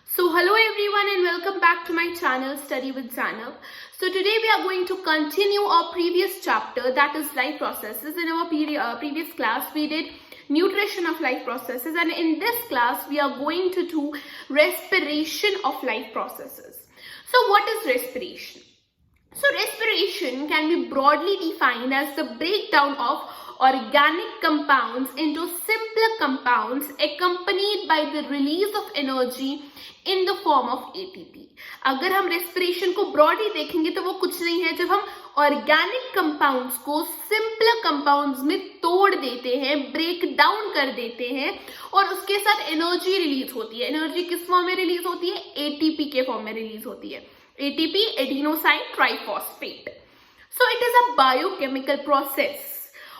So hello everyone and welcome back to my channel Study with Zainab. So today we are going to continue our previous chapter, that is life processes. In our previous class we did nutrition of life processes, and in this class we are going to do respiration of life processes. So what is respiration? So respiration can be broadly defined as the breakdown of organic compounds into simpler compounds accompanied by the release of energy in the form of ATP. अगर हम respiration को broadly देखेंगे तो वो कुछ नहीं है, जब हम organic compounds को simpler compounds में तोड़ देते हैं, break down कर देते हैं और उसके साथ energy release होती है. Energy किस form में release होती है? ATP के form में release होती है. ATP, adenosine triphosphate. So it is a biochemical process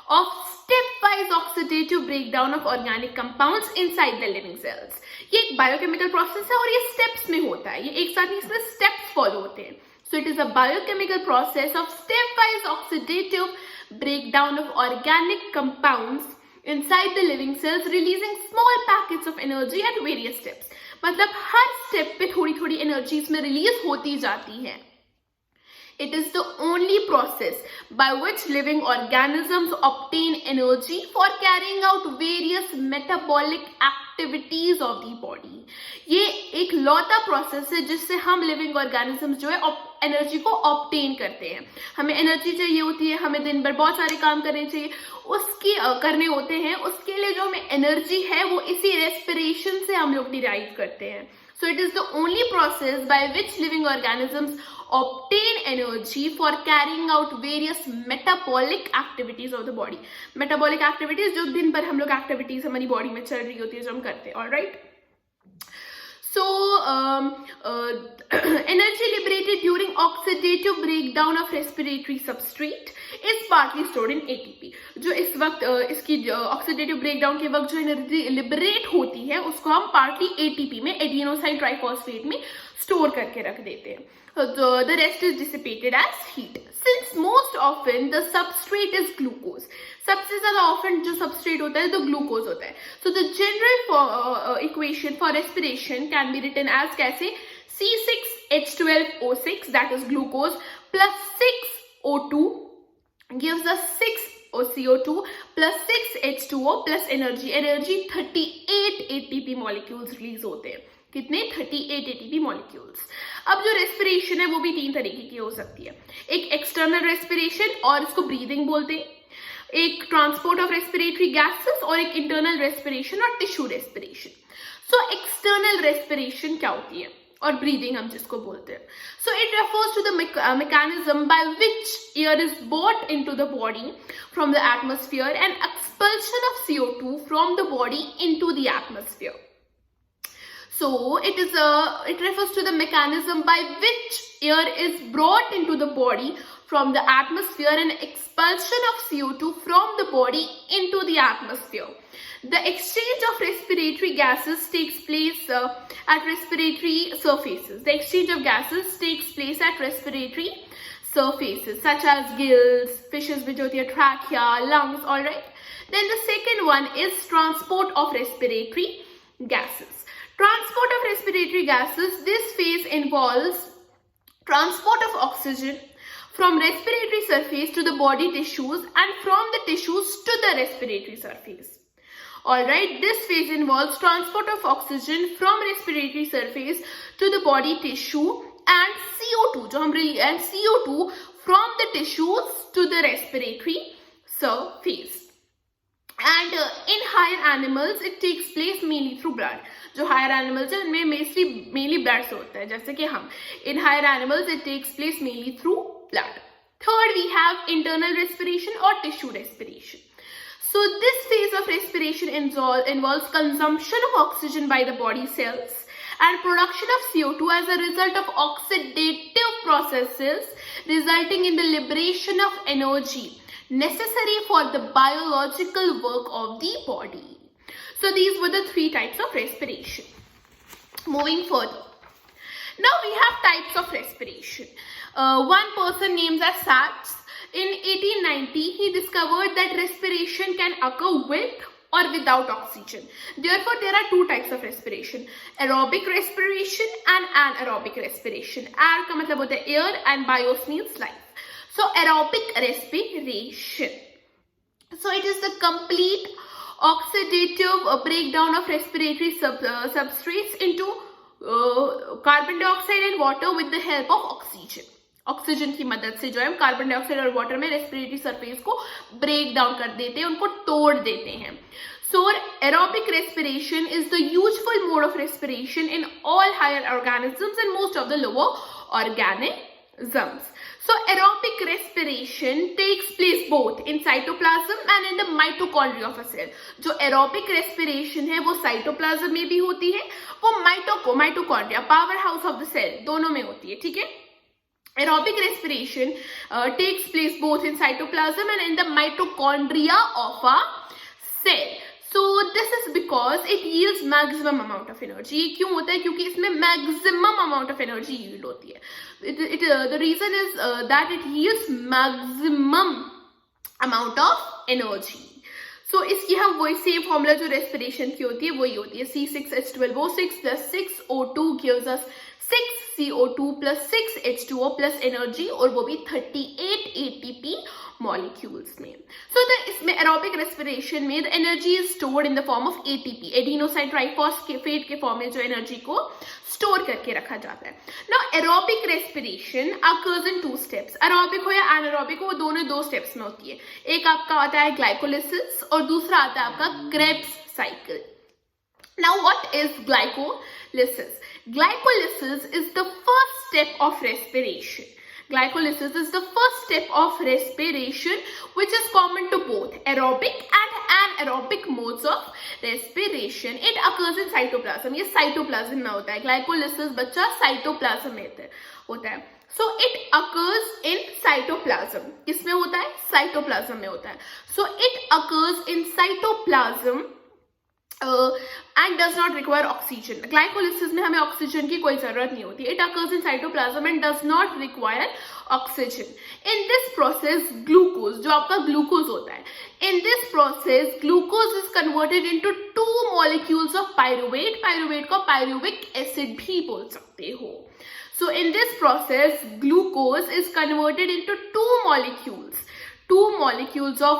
of stepwise oxidative breakdown of organic compounds inside the living cells. ये एक biochemical process है और ये steps में होता है. ये एक साथ ही इसमें steps follow होते हैं. So it is a biochemical process of stepwise oxidative breakdown of organic compounds inside the living cells, releasing small packets of energy at various steps. मतलब हर step पे थोड़ी थोड़ी energy इसमें release होती जाती है. It is the only process by which living organisms obtain energy for carrying out various metabolic activities of the body. ये एक लौता process है जिससे हम living organisms जो है energy को obtain करते हैं. हमें energy चाहिए होती है, हमें दिन भर बहुत सारे काम करने चाहिए, उसकी करने होते हैं, उसके लिए जो हमें energy है वो इसी respiration से हम लोग derive करते हैं. So it is the only process by which living organisms obtain energy for carrying out various metabolic activities of the body. Metabolic activities जो दिन भर हम लोग activities हमारी body में चल रही होती है जो हम करते हैं, all right? So energy liberated during oxidative breakdown of respiratory substrate is partly stored in ATP. जो इस वक्त इसकी oxidative breakdown के वक्त जो energy liberate होती है उसको हम partly ATP में adenosine triphosphate में store करके रख देते हैं. The rest is dissipated as heat. Since most often the substrate is glucose. सबसे ज़्यादा often जो substrate होता है तो glucose होता है. So the general equation for respiration can be written as कैसे? C6H12O6, that is glucose, plus 6O2 gives us 6 CO2 plus 6H2O plus energy. Energy 38 ATP molecules release होते हैं. कितने? 38 ATP molecules. अब जो respiration है वो भी तीन तरीके की हो सकती है. एक external respiration और इसको breathing बोलते हैं, एक transport of respiratory gases और एक internal respiration और tissue respiration. So external respiration क्या होती है और breathing हम जिसको बोलते हैं. So it refers to the mechanism by which air is brought into the body from the atmosphere and expulsion of CO2 from the body into the atmosphere. So it refers to the mechanism by which air is brought into the body from the atmosphere and expulsion of CO2 from the body into the atmosphere. The exchange of respiratory gases takes place at respiratory surfaces. The exchange of gases takes place at respiratory surfaces such as gills, fishes which होती है trachea, lungs, alright. Then the second one is transport of respiratory gases. Transport of respiratory gases, this phase involves transport of oxygen from respiratory surface to the body tissues and from the tissues to the respiratory surface. Alright, this phase involves transport of oxygen from respiratory surface to the body tissue and CO2 from the tissues to the respiratory surface. And in higher animals, it takes place mainly through blood. जो higher animals है उनमें mainly blood से होता है, जैसे कि हम. In higher animals, it takes place mainly through blood. Third, we have internal respiration or tissue respiration. So this phase of respiration involves consumption of oxygen by the body cells and production of CO2 as a result of oxidative processes resulting in the liberation of energy necessary for the biological work of the body. So these were the three types of respiration. Moving further. Now we have types of respiration. One person named as Sachs, in 1890, he discovered that respiration can occur with or without oxygen. Therefore, there are two types of respiration: aerobic respiration and anaerobic respiration. Air का मतलब होता है air and bios means life. So aerobic respiration. So it is the complete oxidative breakdown of respiratory substrates into carbon dioxide and water with the help of oxygen. Oxygen की मदद से जो है हम कार्बन डाइऑक्साइड और water में respiratory surface को break down कर देते हैं, उनको तोड़ देते हैं. So aerobic respiration is the usual mode of respiration in all higher organisms and most of the lower organisms. So aerobic respiration takes place both in cytoplasm and in the mitochondria of a cell. जो aerobic respiration है वो cytoplasm में भी होती है, वो mitochondria power house of the cell दोनों में होती है. ठीक है. Aerobic respiration takes place both in cytoplasm and in the mitochondria of a cell. So this is because it yields maximum amount of energy. ये क्यों होता है? क्योंकि इसमें maximum amount of energy yield होती है. The reason is that it yields maximum amount of energy. So इसकी हम वही सेम फॉर्मूला जो रेस्पिरेशन की होती है वही होती है. C6H12O6 plus 6O2 gives us 6CO2 plus 6H2O plus energy, और वो भी 38 ATP molecules में. So इसमें aerobic respiration में the energy is stored in the form of ATP, adenosine triphosphate के फॉर्म में जो एनर्जी को स्टोर करके रखा जाता है. Now aerobic respiration occurs in two steps. aerobic हो या anaerobic हो, वो दोनों दो स्टेप्स में होती है. एक आपका आता है glycolysis और दूसरा आता है आपका Krebs cycle. Now what is glycolysis? Glycolysis is the first step of respiration. Glycolysis is the first step of respiration which is common to both aerobic and anaerobic modes of respiration. It occurs in cytoplasm. ये cytoplasm में होता है. Glycolysis बच्चा cytoplasm में होता है. So it occurs in cytoplasm. किसमें होता है? cytoplasm में होता है. So it occurs in cytoplasm and does not require oxygen. Glycolysis में हमें ऑक्सीजन की कोई जरूरत नहीं होती. It occurs in cytoplasm and does not require oxygen. In this process, glucose, जो आपका ग्लूकोज होता है, in this process, glucose is converted into two molecules of pyruvate. Pyruvate को pyruvic acid भी बोल सकते हो. So in this process, glucose is converted into two molecules of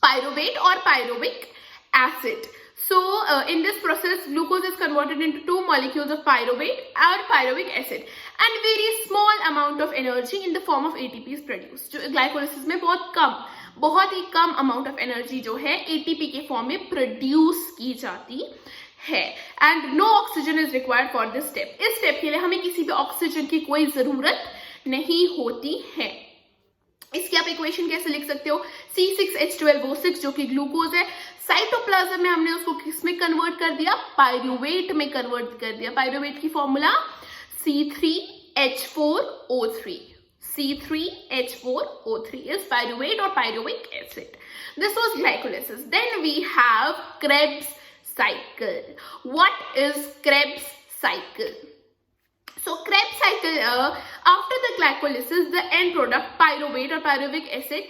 pyruvate or pyruvic acid. So in this process, glucose is converted into two molecules of pyruvate or pyruvic acid, and very small amount of energy in the form of ATP is produced. जो glycolysis में बहुत ही कम amount of energy जो है ATP के form में produce की जाती है. And no oxygen is required for this step. इस स्टेप के लिए हमें किसी भी ऑक्सीजन की कोई जरूरत नहीं होती है. इसकी आप इक्वेशन कैसे लिख सकते हो? C6H12O6 जो कि ग्लूकोज है, साइटोप्लाज्म में हमने उसको किसमें कन्वर्ट कर दिया? पायरुवेट में कन्वर्ट कर दिया. पायरुवेट की formula C3H4O3. C3H4O3 is pyruvate or pyruvic acid. This was glycolysis. Then we have Krebs cycle. What is Krebs cycle? So Krebs cycle, after the glycolysis, the end product pyruvate or pyruvic acid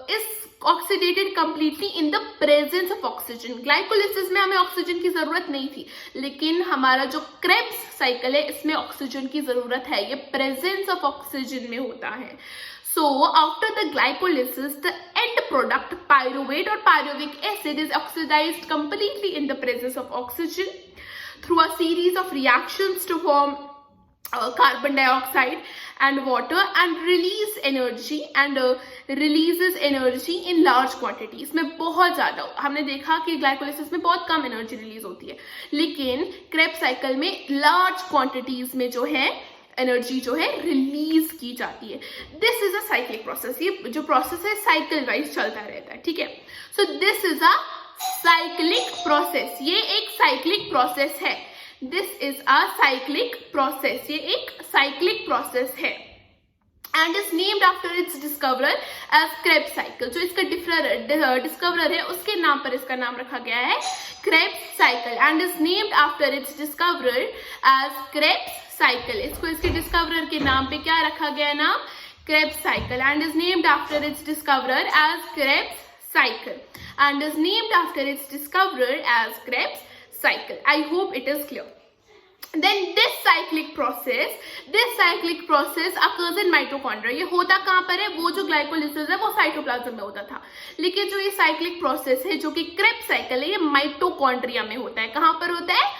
is oxidated completely in the presence of oxygen. Glycolysis में हमें oxygen की जरूरत नहीं थी, लेकिन हमारा जो Krebs cycle है इसमें ऑक्सीजन की जरूरत है. ये presence of oxygen में होता है. So after the glycolysis, the end product pyruvate or pyruvic acid is oxidized completely in the presence of oxygen through a series of reactions to form carbon dioxide and water and releases energy in large quantity. इसमें बहुत ज्यादा हमने देखा कि glycolysis में बहुत कम energy release होती है, लेकिन क्रेब्स साइकिल में लार्ज क्वांटिटीज में जो है एनर्जी जो है रिलीज की जाती है. This is a cyclic process. ये जो प्रोसेस है साइकिल वाइज चलता रहता है. ठीक है. So this is a cyclic process. ये एक साइक्लिक प्रोसेस है. This is a cyclic process. ये एक साइक्लिक प्रोसेस है and is named after its discoverer as Krebs cycle. जो इसका डिस्कवरर है उसके नाम पर इसका नाम रखा गया है Krebs cycle and is named after its discoverer as Krebs cycle. इसको इसके डिस्कवरर के नाम पे क्या रखा गया नाम? Krebs cycle and is named after its discoverer as Krebs cycle and is named after its discoverer as Krebs cycle. I hope it is clear. Then this cyclic process occurs in mitochondria. ये होता कहाँ पर है? वो जो glycolysis है वो cytoplasm में होता था, लेकिन जो ये साइक्लिक प्रोसेस है जो कि क्रेब्स साइकिल है, ये माइटोकॉन्ड्रिया में होता है. कहाँ पर होता है?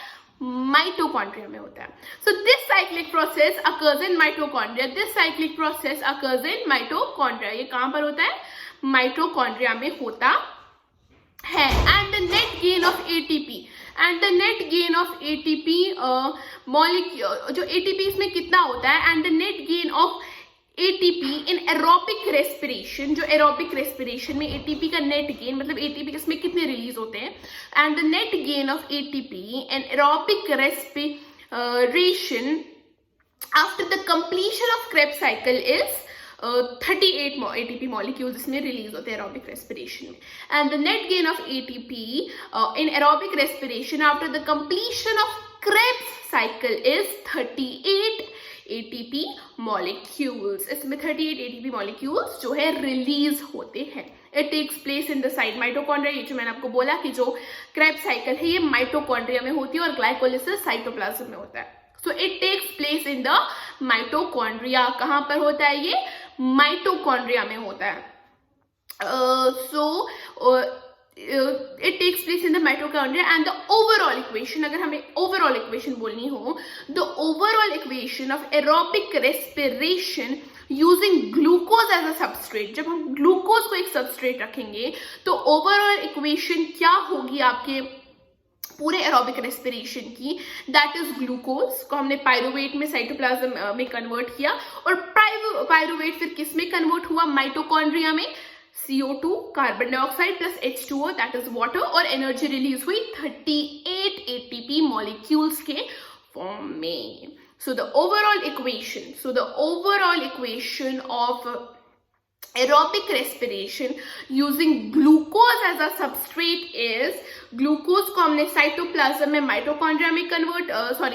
माइटोकॉन्ड्रिया में होता है. So this cyclic process occurs in mitochondria. This cyclic process occurs in mitochondria. ये कहाँ पर होता है? माइटोकॉन्ड्रिया में होता है. And the net gain of ATP molecule, जो ATP इसमें कितना होता है, and the net gain of ATP in aerobic respiration, जो aerobic respiration में ATP का net gain मतलब ATP इसमें कितने रिलीज होते हैं, and the net gain of ATP in aerobic respiration after the completion of Krebs cycle is 38 ATP molecules इसमें release होते हैं aerobic respiration में. And the net gain of ATP in aerobic respiration after the completion of Krebs cycle is 38 ATP molecules. इसमें 38 ATP molecules जो है release होते हैं. It takes place in the site mitochondria. ये जो मैंने आपको बोला कि जो Krebs cycle है ये माइटोकॉन्ड्रिया में होती है और ग्लाइकोलिसिस साइटोप्लाज्म में होता है. So it takes place in the mitochondria. कहाँ पर होता है ये? माइटोकॉन्ड्रिया में होता है. It takes place in the mitochondria. And the overall equation, अगर हमें overall equation बोलनी हो, the overall equation of aerobic respiration using glucose as a substrate, जब हम ग्लूकोज को एक सबस्ट्रेट रखेंगे तो overall equation क्या होगी आपके पूरे एरोबिक रेस्पिरेशन की? दैट इज ग्लूकोज को हमने पायरुवेट में साइटोप्लाज्म में कन्वर्ट किया और पायरुवेट फिर किस में कन्वर्ट हुआ? माइटोकॉन्ड्रिया में. CO2 carbon dioxide plus H2O that is water, और एनर्जी रिलीज हुई 38 ATP मॉलिक्यूल्स के फॉर्म में. So the overall equation of aerobic respiration using glucose as a substrate is, glucose को हमने साइटोप्लाज्म में माइटोकॉन्ड्रिया में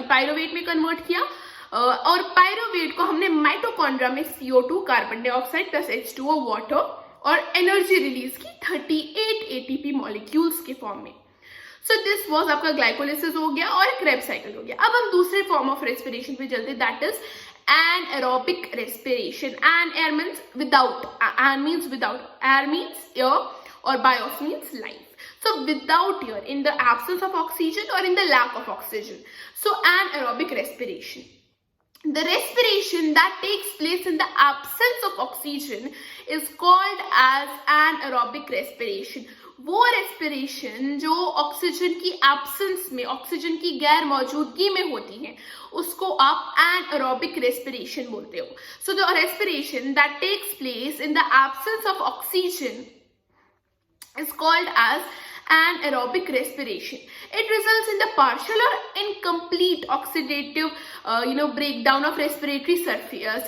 पायरुवेट में कन्वर्ट किया और पायरुवेट को हमने माइटोकॉन्ड्रिया में CO2 carbon dioxide plus H2O water और एनर्जी रिलीज की 38 ATP मॉलिक्यूल्स के फॉर्म में. सो दिस वाज आपका ग्लाइकोलिसिस हो गया और क्रेब्स साइकिल हो गया. अब हम दूसरे फॉर्म ऑफ रेस्पिरेशन पे चलते, that is anaerobic respiration. Air means without, air means air or bios means life. So without air, in the absence of oxygen or in the lack of oxygen. So anaerobic respiration, the respiration that takes place in the absence of oxygen is called as anaerobic respiration. वो respiration जो oxygen की absence में, oxygen की गैर मौजूदगी में होती है, उसको आप एनाएरोबिक रेस्पिरेशन बोलते हो. So the respiration that takes place in the absence of oxygen is called as anaerobic respiration. It results in the partial or incomplete oxidative breakdown of respiratory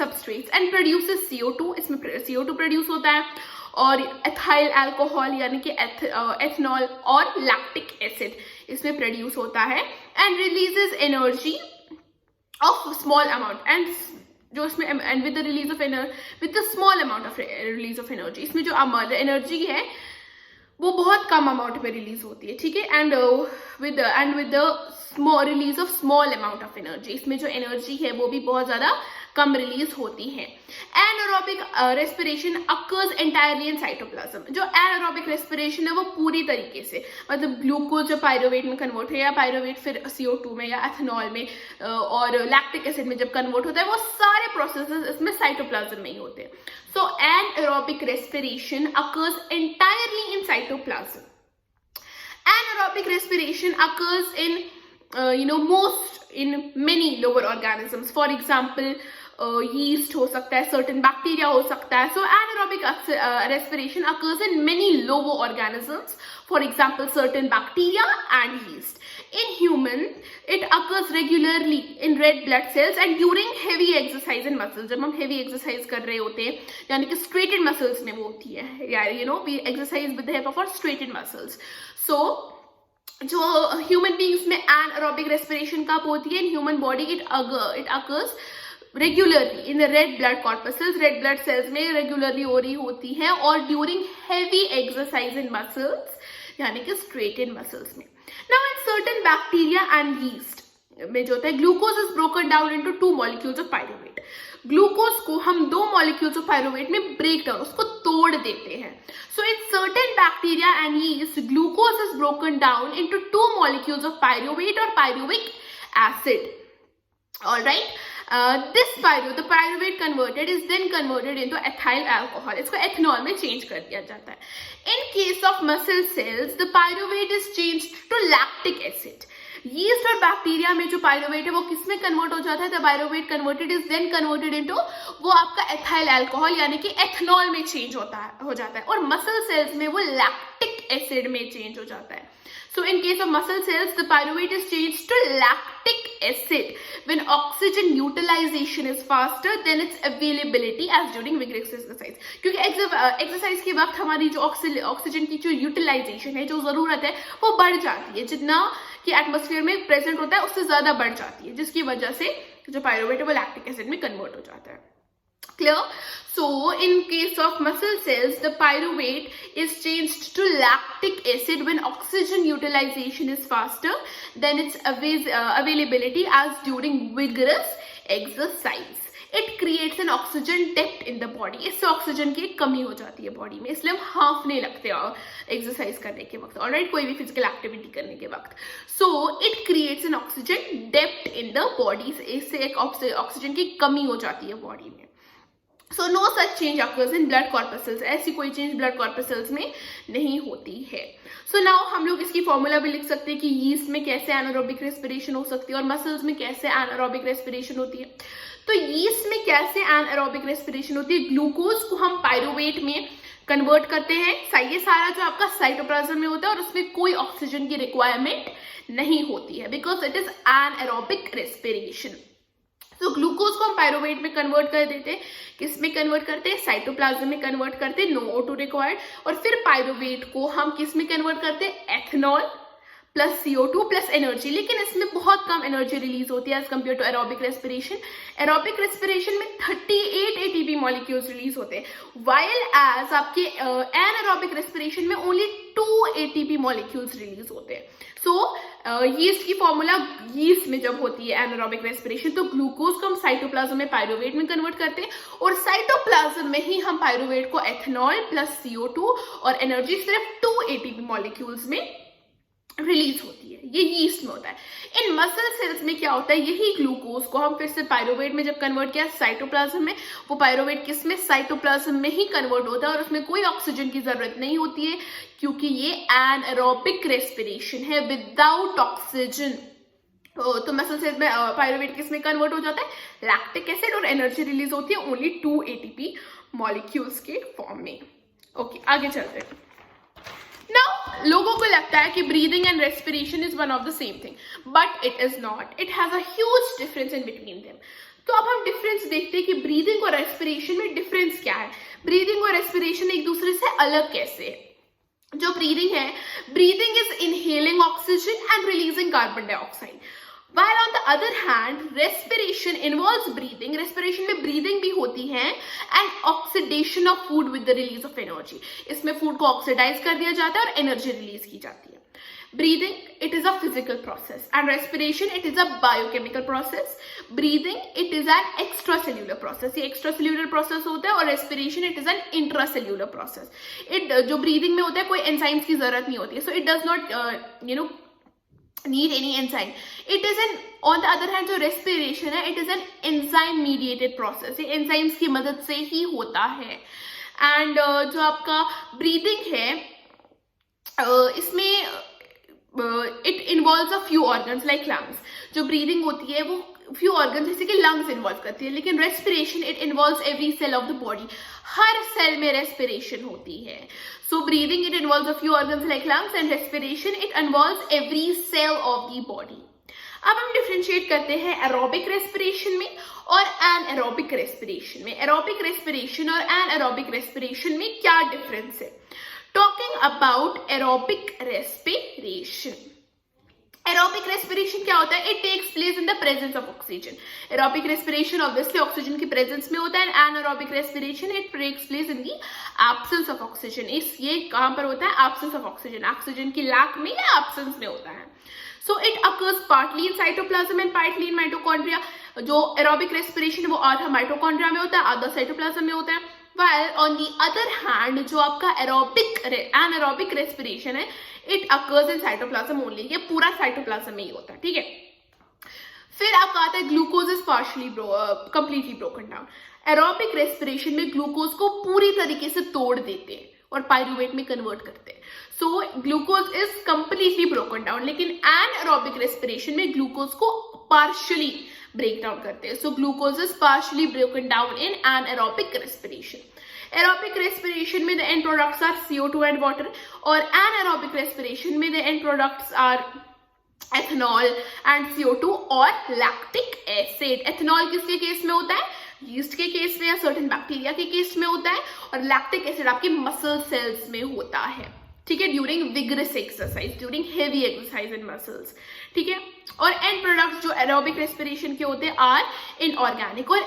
substrates and produces CO2. इसमें CO2 produce होता है और ethyl alcohol यानी कि ethanol और lactic acid इसमें produce होता है and releases energy of small amount and जो इसमें and with the release of with the small amount of release of energy. इसमें जो एनर्जी है वो बहुत कम अमाउंट में रिलीज होती है, ठीक है, and with the small release of small amount of energy. इसमें जो एनर्जी है वो भी बहुत ज्यादा कम रिलीज होती है. Anaerobic respiration occurs entirely in cytoplasm. जो एनारोबिक रेस्पिरेशन है वो पूरी तरीके से मतलब ग्लूकोज जो पायरुवेट में कन्वर्ट है या पायरुवेट फिर CO2 में या एथनॉल में और लैक्टिक एसिड में जब कन्वर्ट होता है, वो सारे प्रोसेसेस इसमें साइटोप्लाज्म में ही होते हैं. So anaerobic respiration occurs entirely in cytoplasm. Anaerobic respiration occurs in in many lower organisms. For example, yeast हो सकता है, certain bacteria हो सकता है. So anaerobic respiration occurs in many lower organisms. For example, certain bacteria and yeast. In human, it occurs regularly in red blood cells and during heavy exercise in muscles. जब हम heavy exercise कर रहे होते हैं यानी कि straightened muscles में वो होती है, we exercise with the help of our straightened muscles. So जो ह्यूमन बींग्स में एनाएरोबिक रेस्पिरेशन कब होती है? In human body it occurs regularly in the red blood corpuscles, red blood cells में रेगुलरली हो रही होती हैं, और during heavy exercise in muscles, यानी कि स्ट्रेटेन मसल्स में. Now in certain bacteria and yeast में जो होता है, glucose is broken down into 2 molecules of pyruvate. Glucose को हम 2 मॉलिक्यूल्स ऑफ पायरुवेट में ब्रेक डाउन, उसको तोड़ देते हैं. So in certain bacteria and yeast, glucose is broken down into 2 molecules of pyruvate और pyruvic acid. Alright, the pyruvate converted is then converted into ethyl alcohol. इसको ethanol में change कर दिया जाता है. In case of muscle cells, the pyruvate is changed to lactic acid. Yeast और bacteria में जो पायरुवेट है वो किस में कन्वर्ट हो जाता है? The pyruvate converted is then converted into, वो आपका एथाइल अल्कोहल यानी कि एथनॉल में चेंज हो जाता है, और मसल सेल्स में वो लैक्टिक एसिड में चेंज हो जाता है. So in case of muscle cells, the pyruvate is changed to lactic acid when oxygen utilization is faster than its availability as during vigorous exercise. क्योंकि एक्सरसाइज के वक्त हमारी जो ऑक्सीजन की जो यूटिलाइजेशन है, जो जरूरत है, वो बढ़ जाती है. जितना कि एटमोस्फेयर में प्रेजेंट होता है उससे ज्यादा बढ़ जाती है, जिसकी वजह से जो पायरुवेट है वो लैक्टिक एसिड में कन्वर्ट हो जाता है. Clear? So in case of muscle cells, the pyruvate is changed to lactic acid when oxygen utilization is faster than its availability as during vigorous exercise. It creates an oxygen debt in the body. इससे oxygen की कमी हो जाती है body में, इसलिए हम हांफने लगते हैं एक्सरसाइज करने के वक्त, ऑलराइट, कोई भी फिजिकल एक्टिविटी करने के वक्त. So it creates an oxygen डेप्ट इन द बॉडी. इससे एक ऑक्सीजन की कमी हो जाती है बॉडी में. So no such change occurs in blood corpuscles. ऐसी कोई चेंज ब्लड कॉर्पसेल्स में नहीं होती है. सो नाउ हम लोग इसकी फॉर्मूला भी लिख सकते हैं कि यीस्ट में कैसे एनारोबिक रेस्पिरेशन हो सकती है और मसल्स में कैसे एनारोबिक रेस्पिरेशन होती है. तो यीस्ट में कैसे एनारोबिक रेस्पिरेशन होती है? ग्लूकोज को हम पायरुवेट में कन्वर्ट करते हैं. ये सारा जो आपका साइटोप्लाज्म में होता है, और उसमें कोई ऑक्सीजन की रिक्वायरमेंट नहीं होती है, because it is anaerobic respiration. तो ग्लूकोज को हम पायरुवेट में कन्वर्ट कर देते हैं. किस में कन्वर्ट करते हैं? साइटोप्लाज्म में कन्वर्ट करते हैं, नो O2 रिक्वायर्ड. और फिर पायरुवेट को हम किस में कन्वर्ट करते हैं? Ethanol plus CO2 plus energy. लेकिन इसमें बहुत कम एनर्जी रिलीज होती है as compare to aerobic respiration. Aerobic respiration में 38 ATP मॉलिक्यूल्स रिलीज होते हैं, वाइल एज आपके एनारोबिक रेस्पिरेशन में ओनली 2 ATP मॉलिक्यूल्स रिलीज होते हैं. सो यीस्ट की फॉर्मूला, यीस्ट में जब होती है एनारोबिक रेस्पिरेशन, तो ग्लूकोज को हम साइटोप्लाज्म में पायरुवेट में कन्वर्ट करते हैं, और साइटोप्लाज्म में ही हम पायरुवेट को एथनॉल प्लस CO2 और एनर्जी सिर्फ 2 ATP मॉलिक्यूल्स में रिलीज होती है. ये यीस्ट में होता है. इन मसल सेल्स में क्या होता है? यही ग्लूकोज को हम फिर से पायरुवेट में जब कन्वर्ट किया साइटोप्लाज्म में, वो पायरुवेट किस में? साइटोप्लाज्म में ही कन्वर्ट होता है, और उसमें कोई ऑक्सीजन की जरूरत नहीं होती है, क्योंकि ये एनारोबिक रेस्पिरेशन है विदाउट ऑक्सीजन. तो मसल सेल्स में पायरुवेट किस में कन्वर्ट हो जाता है? लैक्टिक एसिड, और एनर्जी रिलीज होती है ओनली 2 ATP मॉलिक्यूल्स के फॉर्म में. ओके, आगे चलते हैं. Now, लोगों को लगता है कि breathing and respiration is one of the same thing, but it is not. It has a huge difference in between them. तो अब हम डिफरेंस देखते हैं कि ब्रीदिंग और रेस्पिरेशन में डिफरेंस क्या है. ब्रीदिंग और रेस्पिरेशन एक दूसरे से अलग कैसे है? जो ब्रीदिंग है, breathing is inhaling oxygen and releasing carbon dioxide. While on the other hand, respiration involves breathing. Respiration में breathing भी होती है and oxidation of food with the release of energy. इसमें food को oxidize कर दिया जाता है और energy release की जाती है. Breathing, it is a physical process, and respiration, it is a biochemical process. Breathing, it is an extracellular process. ये extracellular process होता है, और respiration, it is an intracellular process. जो breathing में होता है, कोई enzymes की जरूरत नहीं होती है. So it does not, need any enzyme. It is on the other hand, जो respiration है, it is an enzyme mediated process. ये enzymes की मदद से ही होता है. And जो आपका breathing है, इसमें it involves a few organs like lungs. जो breathing होती है वो few organs जैसे कि lungs involve करती है, लेकिन respiration it involves every cell of the body. हर सेल में respiration होती है. So breathing it involves a few organs like lungs, and respiration it involves every cell of the body. अब हम डिफरेंशिएट करते हैं एरोबिक रेस्पिरेशन में और एनएरोबिक रेस्पिरेशन में. एरोबिक रेस्पिरेशन और एनएरोबिक रेस्पिरेशन में क्या डिफरेंस है? Talking about aerobic respiration. Aerobic respiration क्या होता है? It takes place in the presence of oxygen. Aerobic respiration obviously oxygen की प्रेजेंस में होता है. Anaerobic respiration it takes place in the absence of oxygen. ये कहां पर होता है? Absence of oxygen. ऑक्सीजन की लैक में या एब्सेंस में होता है. So it occurs partly in cytoplasm and partly in mitochondria. जो एरोबिक रेस्पिरेशन वो आधा माइटोकॉन्ड्रिया में होता है, आधा साइटोप्लाज्म में होता है. While on the other hand जो आपका anaerobic respiration है, it occurs in cytoplasm only. ये पूरा साइटोप्लाज्म में ही होता है. ठीक है. फिर आपका आता है glucose is partially completely broken down. Aerobic respiration में ग्लूकोज को पूरी तरीके से तोड़ देते हैं और पायरूवेट में कन्वर्ट करते हैं. So glucose is completely broken down. लेकिन एनारोबिक रेस्पिरेशन में ग्लूकोज को पार्शियली ब्रेक डाउन करते हैं. So glucose is partially broken down in anaerobic respiration. Aerobic respiration में the end products are CO2 and water, और anaerobic respiration में the end products are ethanol and CO2 और lactic acid. Ethanol किसके case में होता है? Yeast के case में या सर्टेन बैक्टीरिया के केस में होता है. और लैक्टिक एसिड आपके मसल सेल्स में होता है. ठीक है, during vigorous exercise, during heavy exercise in muscles. ठीक है. और एंड प्रोडक्ट्स जो एरोबिक रेस्पिरेशन के होते हैं आर इनऑर्गेनिक. और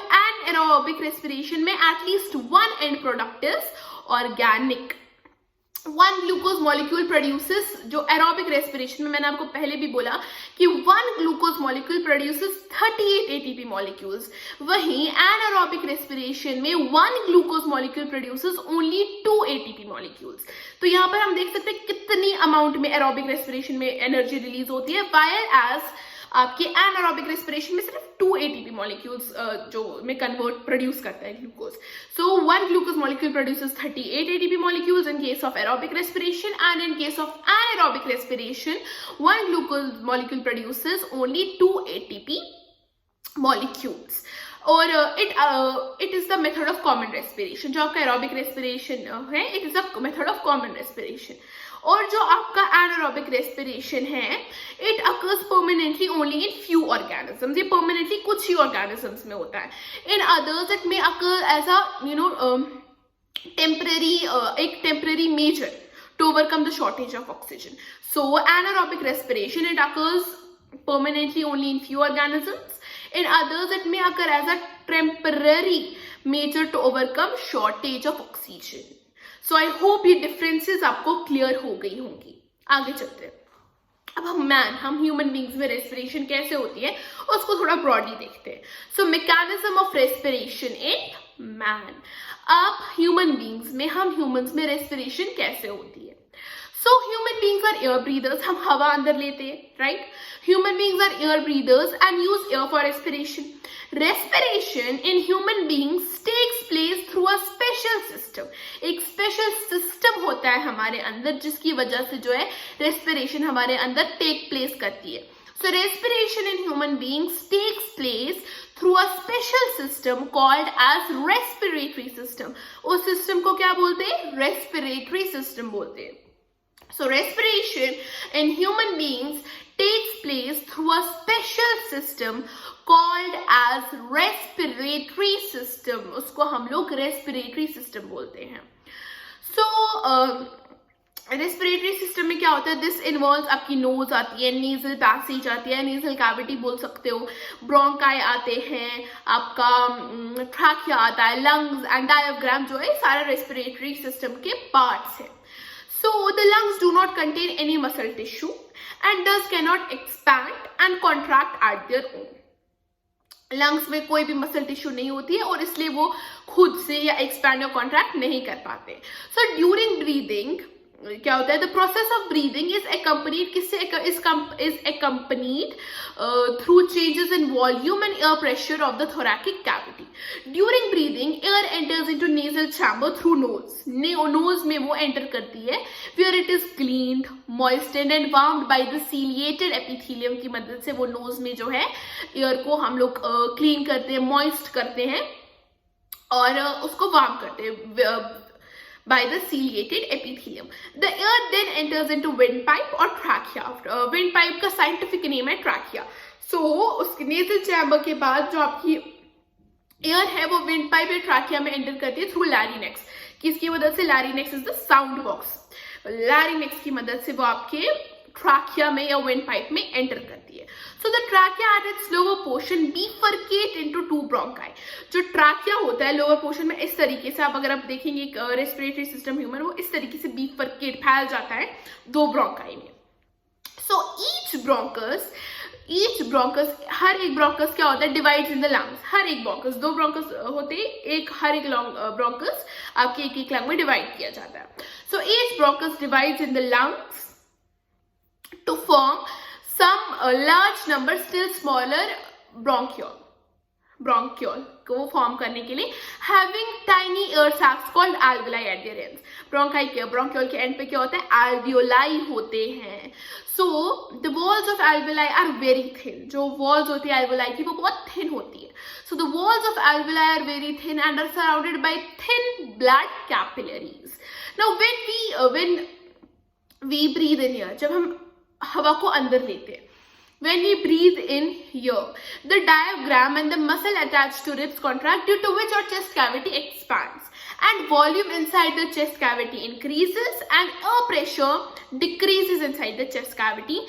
एनारोबिक रेस्पिरेशन में at least one and product is organic. One glucose molecule produces. जो एरोबिक रेस्पिरेशन में मैंने आपको पहले भी बोला कि one glucose molecule produces 38 ATP molecules. वहीं एनारोबिक रेस्पिरेशन में one glucose molecule produces only 2 ATP molecules. तो यहाँ पर हम देख सकते हैं कितनी अमाउंट में एरोबिक रेस्पिरेशन में एनर्जी रिलीज होती है, वाइल एज आपके एनारोबिक रेस्पिरेशन में सिर्फ 2 ATP मॉलिक्यूल्स जो में कन्वर्ट प्रोड्यूस करता है glucose. So one glucose molecule produces 38 ATP molecules in case of aerobic respiration, and in case of anaerobic respiration one glucose molecule produces only 2 ATP molecules. और it is the method of common respiration. जो आपका aerobic respiration है, it is the method of common respiration. और जो आपका anaerobic respiration है, it occurs permanently only in few organisms. ये permanently कुछ ही ऑर्गेनिजम्स में होता है. In others it may occur as a temporary measure to overcome the shortage of oxygen. So anaerobic respiration, it occurs permanently only in few organisms. In others it may occur as a temporary measure to overcome shortage of oxygen. So I hope ये differences आपको clear हो गई होंगी. आगे चलते हैं. अब हम ह्यूमन बींग्स में रेस्पिरेशन कैसे होती है उसको थोड़ा ब्रॉडली देखते हैं. So mechanism of respiration in man. अब ह्यूमन बींग्स में, हम ह्यूमंस में रेस्पिरेशन कैसे होती है? So human beings are air breathers. हम हवा अंदर लेते हैं, right? Human beings are air breathers and use air for respiration. Respiration in human beings takes place through a special system. एक स्पेशल सिस्टम होता है हमारे अंदर जिसकी वजह से जो है रेस्पिरेशन हमारे अंदर टेक प्लेस करती है. So respiration in human beings takes place through a special system called as respiratory system. उस सिस्टम को क्या बोलते हैं? Respiratory system बोलते हैं. So respiration in human beings takes place through a special system called as respiratory system. उसको हम लोग respiratory system बोलते हैं. So रेस्पिरेटरी सिस्टम में क्या होता है? दिस इन्वॉल्व्स आपकी नोज आती है, नेजल पैसेज आती है, नेजल कैविटी बोल सकते हो, ब्रोंकाई आते हैं, आपका ट्रैकिया आता है, लंग्स एंड डायफ्राम जो है सारा रेस्पिरेटरी सिस्टम के पार्ट्स है. So the lungs do not contain any muscle tissue and thus cannot expand and contract at their own. Lungs में कोई भी मसल टिश्यू नहीं होती है और इसलिए वो खुद से या एक्सपैंड या कॉन्ट्रैक्ट नहीं कर पाते. सो ड्यूरिंग ब्रीदिंग क्या होता है? The process of breathing is accompanied किससे? Is accompanied through changes in volume and air pressure of the thoracic cavity. During breathing air enters into nasal chamber through nose. Nose में वो enter करती है, where it is cleaned, moistened and warmed by the ciliated epithelium की मदद से वो knows में जो है एयर को हम लोग क्लीन करते हैं, मॉइस्ट करते हैं और उसको वार्म करते हैं by the ciliated epithelium. The air then enters into windpipe or trachea. Windpipe का scientific name है trachea. So उसके nasal chamber के बाद जो आपकी air है वो windpipe या trachea में enter करती है through larynx. किसकी मदद से? Larynx is the sound box. Larynx की मदद से वो आपके ट्रैकिया में या विंड पाइप में एंटर करती है. So the trachea at its lower portion bifurcate into two bronchi. जो ट्रैकिया होता है लोअर पोर्शन में इस तरीके से, आप अगर आप देखेंगे एक रेस्पिरेटरी सिस्टम ह्यूमन, वो इस तरीके से बिफरकेट फैल जाता है दो ब्रोंकाई में. सो ईच ब्रोंकस, हर एक ब्रोंकस क्या होता है, डिवाइड्स इन द लंग्स. हर एक ब्रोंकस, दो ब्रोंकस होते हैं, हर एक ब्रोंकस आपके एक लंग में डिवाइड किया जाता है. So each bronchus divides in the lungs to form some large number still smaller bronchiole को फॉर्म करने के लिए, having tiny air sacs called alveoli at their ends. Bronchiole के एंड पे क्या होता है, alveoli होते हैं. So the walls of alveoli are very thin. जो वॉल्स होती है alveoli की वो बहुत थिन होती है. So the walls of alveoli are very thin and are surrounded by thin blood capillaries. Now when we breathe in here, जब हम हवा को अंदर लेते हैं, when we breathe in here, the diaphragm and the muscle attached to ribs contract, due to which our chest cavity expands and volume inside the chest cavity increases and air pressure decreases inside the chest cavity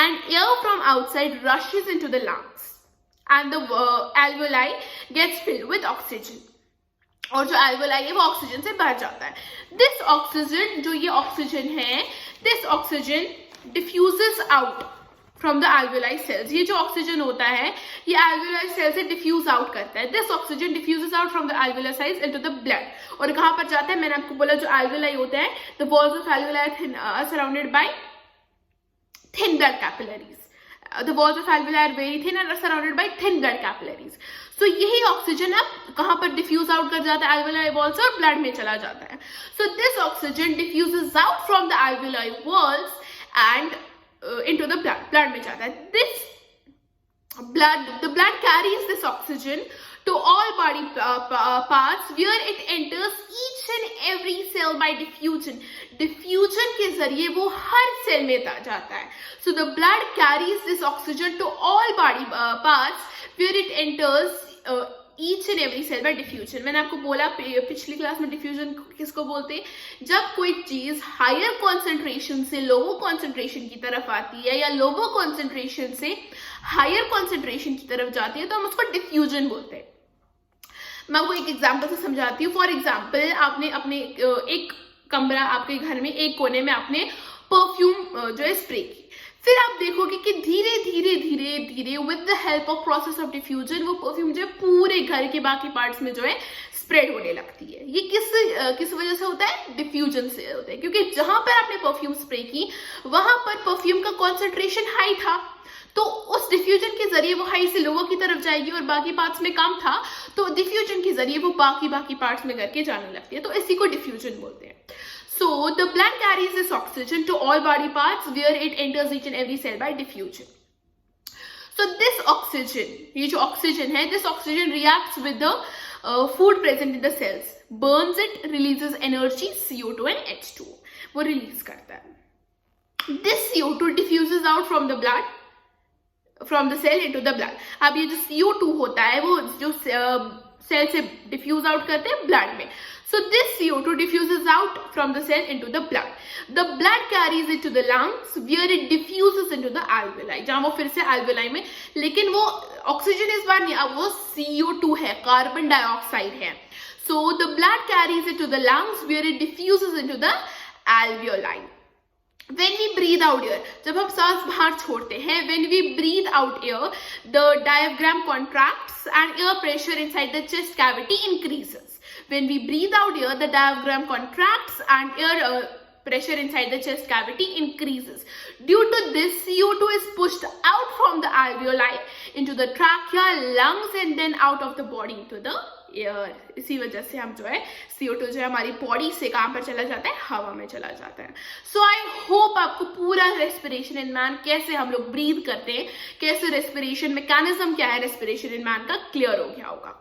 and air from outside rushes into the lungs and the alveoli gets filled with oxygen. और जो alveoli है वो oxygen से भर जाता है. This oxygen, जो ये ऑक्सीजन है, this oxygen diffuses out from the alveoli cells. ये जो ऑक्सीजन होता है ये alveoli सेल से डिफ्यूज आउट करता है. This oxygen diffuses out from the alveoli cells into the blood. और कहाँ पर जाता है, मैंने आपको बोला जो alveoli होते हैं, the walls of alveoli are surrounded by thin blood capillaries. The walls of alveoli are very thin and are surrounded by thin blood capillaries. So यही ऑक्सीजन अब कहाँ पर डिफ्यूज आउट कर जाता है, alveoli walls और ब्लड में चला जाता है. So this oxygen diffuses out from the alveoli walls and into the blood में जाता है. The blood carries this oxygen to all body parts where it enters each and every cell by diffusion. Diffusion के जरिए वो हर cell में जाता है. So the blood carries this oxygen to all body parts where it enters each and every cell by diffusion. मैंने आपको बोला पिछली क्लास में डिफ्यूजन किसको बोलते हैं, जब कोई चीज हायर कॉन्सेंट्रेशन से लोअर कॉन्सेंट्रेशन की तरफ आती है या लोअर कॉन्सेंट्रेशन से हायर कॉन्सेंट्रेशन की तरफ जाती है तो हम उसको डिफ्यूजन बोलते हैं. मैं आपको एक एग्जांपल से समझाती हूँ. फॉर एग्जांपल, आपने अपने एक कमरा, आपके घर में एक कोने में आपने परफ्यूम जो है स्प्रे की. फिर आप देखोगे कि धीरे धीरे with the help of process of diffusion वो परफ्यूम जो है पूरे घर के बाकी पार्ट्स में जो है स्प्रेड होने लगती है. ये किस वजह से होता है, डिफ्यूजन से होता है. क्योंकि जहां पर आपने परफ्यूम स्प्रे की वहां पर परफ्यूम का कॉन्सेंट्रेशन हाई था, तो उस डिफ्यूजन के जरिए वो हाई से लोअर की तरफ जाएगी और बाकी पार्ट्स में कम था, तो डिफ्यूजन के जरिए वो बाकी पार्ट्स में करके जाने लगती है. तो इसी को डिफ्यूजन बोलते हैं. So the blood carries this oxygen to all body parts where it enters each and every cell by diffusion. So this oxygen, ये जो oxygen है, this oxygen reacts with the food present in the cells, burns it, releases energy, CO2 and H2. वो release करता है. This CO2 diffuses out from the blood, from the cell into the blood. अब ये जो CO2 होता है वो जो सेल से डिफ्यूज आउट करते हैं ब्लड में. So this CO2 diffuses out from the cell into the blood. The blood carries it to the lungs where it diffuses into the alveoli. जहाँ वो फिर से alveoli में, लेकिन वो ऑक्सीजन इस बार नहीं, अब वो CO2 है, कार्बन डाइऑक्साइड है. So the blood carries it to the lungs where it diffuses into the alveoli. When we breathe out air, जब हम सांस बाहर छोड़ते हैं, when we breathe out air, the diaphragm contracts and air pressure inside the chest cavity increases. When we breathe out air, the diaphragm contracts and air pressure inside the chest cavity increases. Due to this, CO2 is pushed out from the alveoli into the trachea, lungs and then out of the body into the air. इसी वजह से हम जो है CO2 जो है हमारी body से कहाँ पर चला जाता है, हवा में चला जाता है. So I hope आपको पूरा रेस्पिरेशन इन मैन, कैसे हम लोग ब्रीथ करते हैं, कैसे रेस्पिरेशन मैकेनिज्म क्या है रेस्पिरेशन इन मैन का, क्लियर हो गया होगा.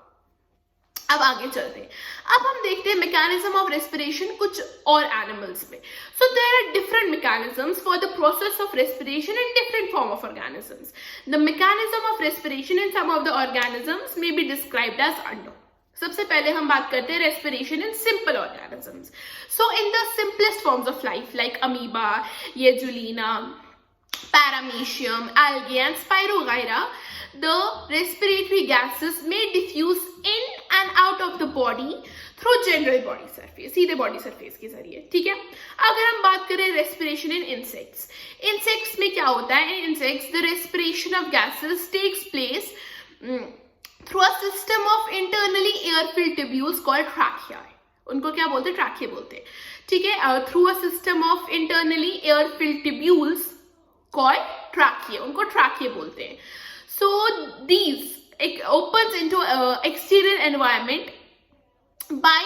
अब आगे चलते हैं. अब हम देखते हैं मैकेनिज्म ऑफ रेस्पिरेशन कुछ और एनिमल्स में. So there are different mechanisms for the process of respiration in different form of organisms. The mechanism of respiration in some of the organisms may be described as under. सबसे पहले हम बात करते हैं respiration in simple organisms. So in the simplest forms of life like amoeba, euglena, paramecium, algae and spirogyra, the respiratory gases may diffuse in and out of the body through general body surface, सीधे body surface के जरिए, ठीक है. अगर हम बात करें respiration in insects, insects में क्या होता है? In insects, the respiration of gases takes place through a system of internally air-filled tubules called trachea. उनको क्या बोलते हैं? ट्रैकिया बोलते हैं, ठीक है. Through a system of internally air filled tubules called trachea, उनको ट्रैकिया बोलते हैं. So these opens into exterior environment by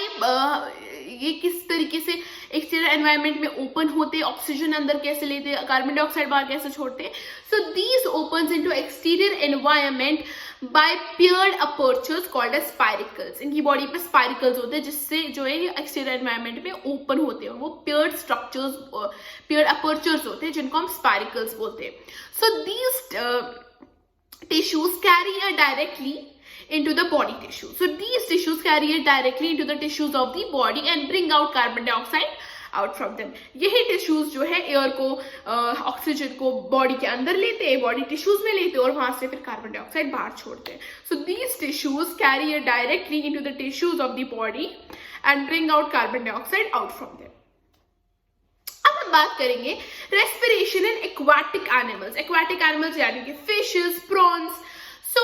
ये किस तरीके से एक्सटीरियर एनवायरनमेंट में ओपन होते हैं, ऑक्सीजन अंदर कैसे लेते हैं, कार्बन डाइऑक्साइड बाहर कैसे छोड़ते हैं. So these opens into exterior environment by paired apertures called as spiracles. इनकी बॉडी पे स्पाइरिकल्स होते हैं जिससे जो है एक्सटीरियर एनवायरनमेंट में ओपन होते हैं, वो पेयर्ड स्ट्रक्चर्स, पेयर्ड अपर्चर्स होते हैं जिनको हम स्पाइरिकल्स बोलते हैं. So these tissues carry a directly into the body tissue. So these tissues carry it directly into the tissues of the body and bring out carbon dioxide out from them. यही tissues जो है air को, oxygen को body के अंदर लेते हैं, body tissues में लेते हैं और वहां से फिर कार्बन डाइऑक्साइड बाहर छोड़ते हैं. So these tissues carry it directly into the tissues of the body and bring out carbon dioxide out from them. अब हम बात करेंगे respiration in aquatic animals. Aquatic animals यानी कि fishes, prawns. So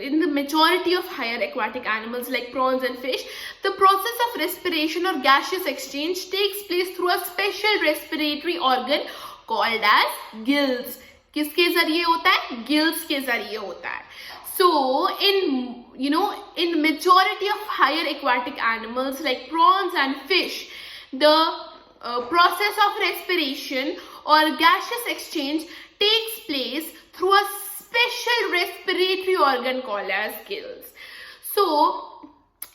in the majority of higher aquatic animals like prawns and fish, the process of respiration or gaseous exchange takes place through a special respiratory organ called as gills. किसके जरिए होता है? Gills के जरिए होता है. So in majority of higher aquatic animals like prawns and fish, the process of respiration or gaseous exchange takes place through a special respiratory organ called as gills. So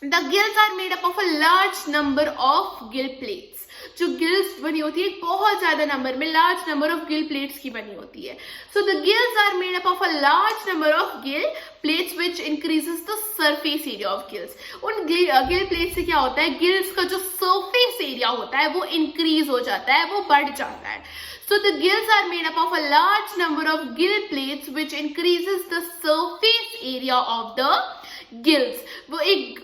the gills are made up of a large number of gill plates. जो gills बनी होती है बहुत ज्यादा number में, large number of gill plates की बनी होती है. So the gills are made up of a large number of gill plates which increases the surface area of gills. उन गिल प्लेट से क्या होता है? गिल्स का जो सरफेस एरिया होता है वो इंक्रीज हो जाता है, वो बढ़ जाता है. So the gills are made up of a large number of gill plates which increases the surface area of the gills. वो एक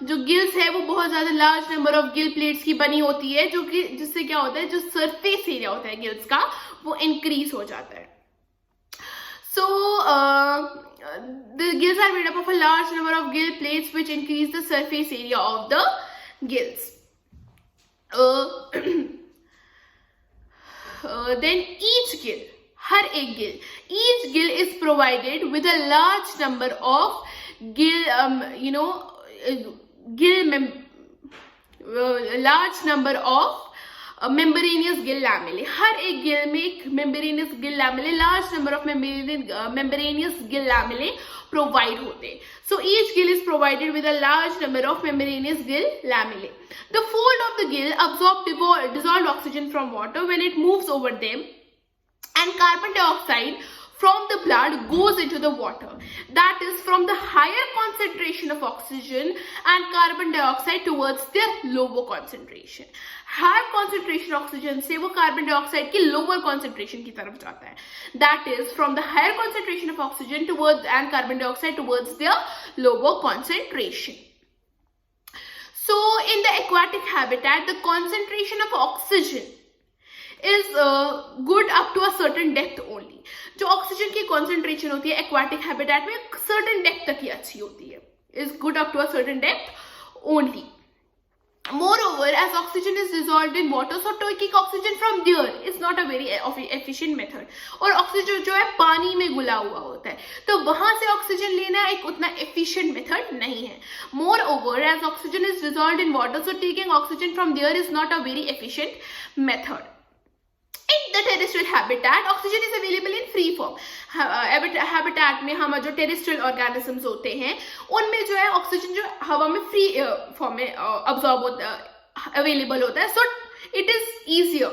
जो गिल्स है वो बहुत ज्यादा large number of gill plates की बनी होती है, जो कि जिससे क्या होता है, जो सरफेस एरिया होता है गिल्स का वो इंक्रीज हो जाता है. So the gills are made up of a large number of gill plates which increase the surface area of the gills. Then each gill, हर एक Gill, each gill is provided with a large number of large number of membranous gill lamellae. हर एक गिल में एक membranous gill lamellae, large number of membranous gill lamellae provide होते हैं. So each gill is provided with a large number of membranous gill lamellae. The fold of the gill absorb dissolved oxygen from water when it moves over them, and carbon dioxide from the blood goes into the water. That is from the higher concentration of oxygen and carbon dioxide towards their lower concentration. Higher concentration oxygen से वो carbon dioxide की lower concentration की तरफ जाता है. That is from the higher concentration of oxygen towards and carbon dioxide towards their lower concentration. So in the aquatic habitat, the concentration of oxygen is good up to a certain depth only. जो oxygen की concentration होती है aquatic habitat में certain depth तक ही अच्छी होती है, is good up to a certain depth only. Moreover, as oxygen is dissolved in water, so taking oxygen from there is not a very efficient method. और oxygen जो है पानी में घुला हुआ होता है, तो वहां से ऑक्सीजन लेना एक उतना efficient method नहीं है. Moreover, as oxygen is dissolved in water, so taking oxygen from there is not a very efficient method. In the terrestrial habitat, oxygen is available in free form. Habitat में हम जो terrestrial organisms होते हैं उनमें जो है oxygen जो हवा में फ्री फॉर्म में absorb होता है, available होता है. So it is easier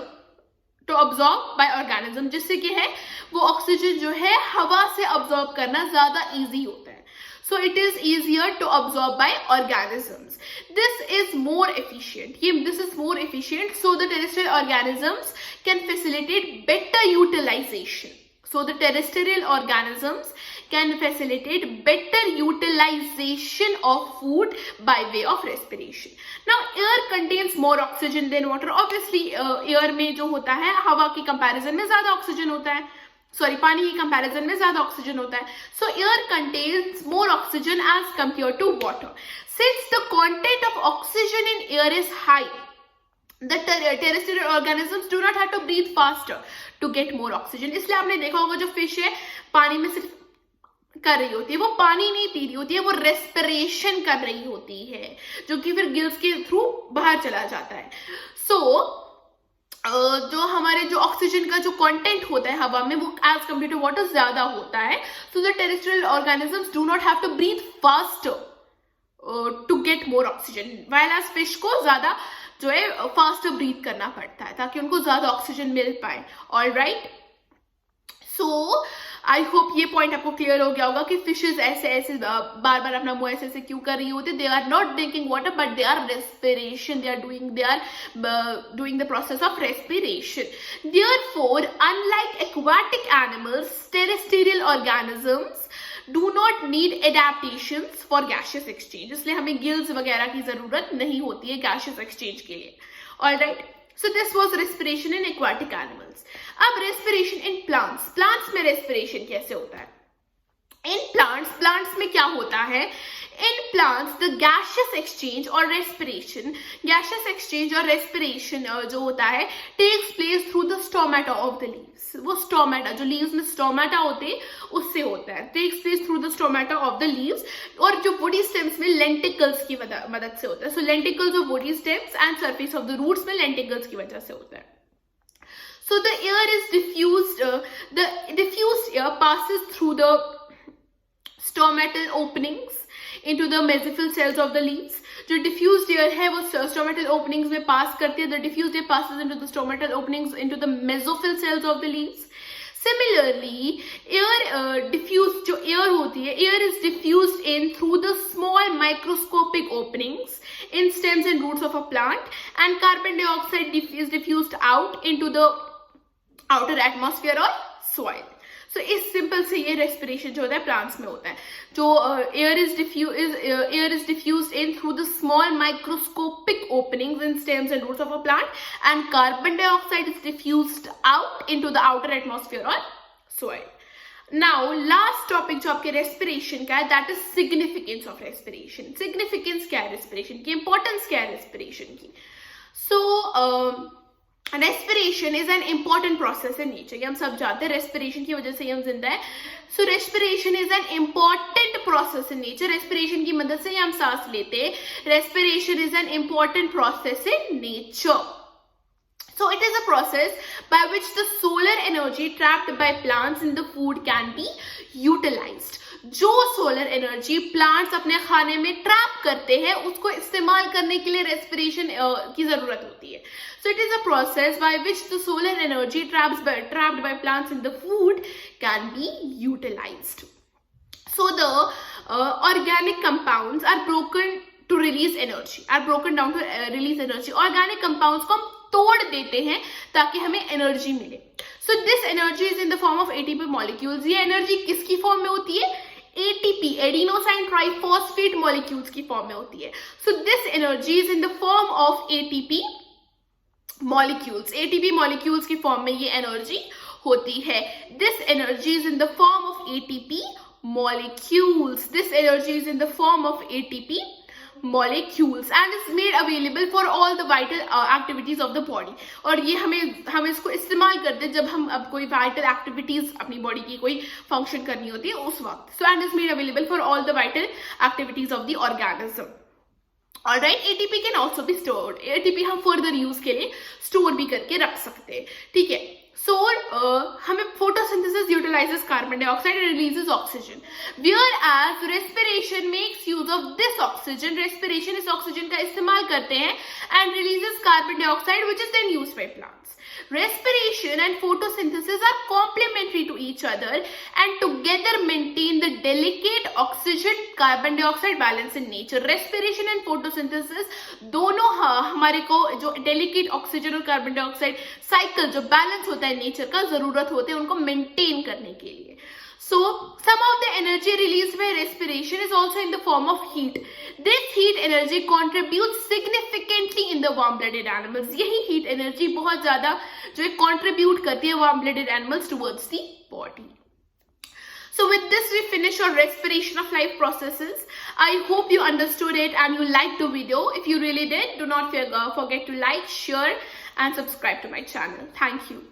to absorb by organism, जिससे कि है वो ऑक्सीजन जो है हवा से absorb करना ज्यादा easy होता है. so it is easier to absorb by organisms. This is more efficient. This is more efficient, so the terrestrial organisms can facilitate better utilization. So the terrestrial organisms can facilitate better utilization of food by way of respiration. Now air contains more oxygen than water. Obviously air में जो होता है हवा की comparison में ज़्यादा oxygen होता है, पानी की कंपैरिजन में ज्यादा ऑक्सीजन होता है. So air contains more oxygen as compare to water. Since the content of oxygen in air is high, the terrestrial organisms do not have to breathe faster to get more oxygen. इसलिए आपने देखा होगा जो fish है पानी में सिर्फ कर रही होती है, वो पानी नहीं पी रही होती है, वो रेस्पिरेशन कर रही होती है, जो कि फिर गिल्स के थ्रू बाहर चला जाता है. सो जो हमारे जो ऑक्सीजन का जो कंटेंट होता है हवा में वो एज कम्पेयर टू वाटर ज्यादा होता है. So the terrestrial organisms do not have to breathe faster to get more oxygen, while as fish को ज्यादा जो है फास्टर ब्रीथ करना पड़ता है ताकि उनको ज्यादा ऑक्सीजन मिल पाए. ऑलराइट, सो आई होप ये पॉइंट आपको क्लियर हो गया होगा कि फिशेज ऐसे ऐसे बार बार अपना मुंह ऐसे ऐसे क्यों कर रही होती है. They are not drinking water but they are respiration, they are doing the process of respiration. Therefore, unlike aquatic animals, terrestrial organisms do not need adaptations for gaseous exchange. इसलिए हमें गिल्स वगैरह की जरूरत नहीं होती है gaseous exchange के लिए. Alright, so this was respiration in aquatic animals. अब respiration in plants. Plants में respiration कैसे होता है? In plants में क्या होता है? In plants, the gaseous exchange or respiration जो होता है takes place through the stomata of the leaves. वो stomata, जो leaves में stomata होते हैं उससे होता है. Takes place through the stomata of the leaves. और जो woody stems में lenticles की मदद से होता है. So lenticles of woody stems and surface of the roots में lenticles की वजह से होता है. So the air is diffused. The diffused air passes through the stomatal openings into the mesophyll cells of the leaves. जो diffused air है वो stomatal openings में pass करती है. The diffused air passes into the stomatal openings into the mesophyll cells of the leaves. Similarly, diffused जो air होती है, air is diffused in through the small microscopic openings in stems and roots of a plant, and carbon dioxide is diffused out into the outer atmosphere or soil. So इस simple से ये respiration जो होता है plants में होता है. जो air is diffused in through the small microscopic openings in stems and roots of a plant, and carbon dioxide is diffused out into the outer atmosphere or soil. Now last topic जो आपके respiration का है, that is significance of respiration. Significance क्या है respiration की, importance क्या है respiration की? So respiration is an important process in nature. ये हम सब जानते हैं, रेस्पिरेशन की वजह से हम जिंदा है. So respiration is an important process in nature. Respiration की मदद से हम सांस लेते हैं. Respiration is an important process in nature. So it is a process by which the solar energy trapped by plants in the food can be utilized. जो solar energy plants अपने खाने में ट्रैप करते हैं उसको इस्तेमाल करने के लिए रेस्पिरेशन की जरूरत होती है. So it is a process by which the solar energy trapped by plants in the food can be utilized. So the organic compounds are broken to release energy, are broken down to release energy. Organic compounds को हम तोड़ देते हैं ताकि हमें energy मिले. So this energy is in the form of ATP molecules. ये energy किसकी फॉर्म में होती है? ATP, adenosine triphosphate molecules की फॉर्म में होती है. So this energy is in the form of ATP molecules. ATP molecules की फॉर्म में ये एनर्जी होती है. This energy is in the form of ATP molecules. This energy is in the form of ATP molecules and is made available for all the vital activities of the body. और ये हम इसको इस्तेमाल करते हैं जब हम अब कोई vital activities अपनी बॉडी की कोई फंक्शन करनी होती है उस वक्त. So and is made available for all the vital activities of the organism. Alright, ATP can also be stored. ATP हम further use के लिए store भी करके रख सकते हैं. ठीक है. So हमें photosynthesis utilizes carbon dioxide and releases oxygen, whereas respiration makes use of this oxygen. Respiration इस oxygen का इस्तेमाल करते हैं and releases carbon dioxide which is then used by plants. respiration and photosynthesis are complementary to each other and together maintain the delicate oxygen carbon dioxide balance in nature. Respiration and photosynthesis दोनों हमारे को जो delicate oxygen और carbon dioxide cycle जो balance होता है nature का जरूरत होते हैं उनको maintain करने के लिए. So, some of the energy released by respiration is also in the form of heat. This heat energy contributes significantly in the warm-blooded animals. यही heat energy बहुत ज़्यादा जो है contribute करती है warm-blooded animals towards the body. So with this we finish our respiration of life processes. I hope you understood it and you liked the video. If you really did, do not forget to like, share and subscribe to my channel. Thank you.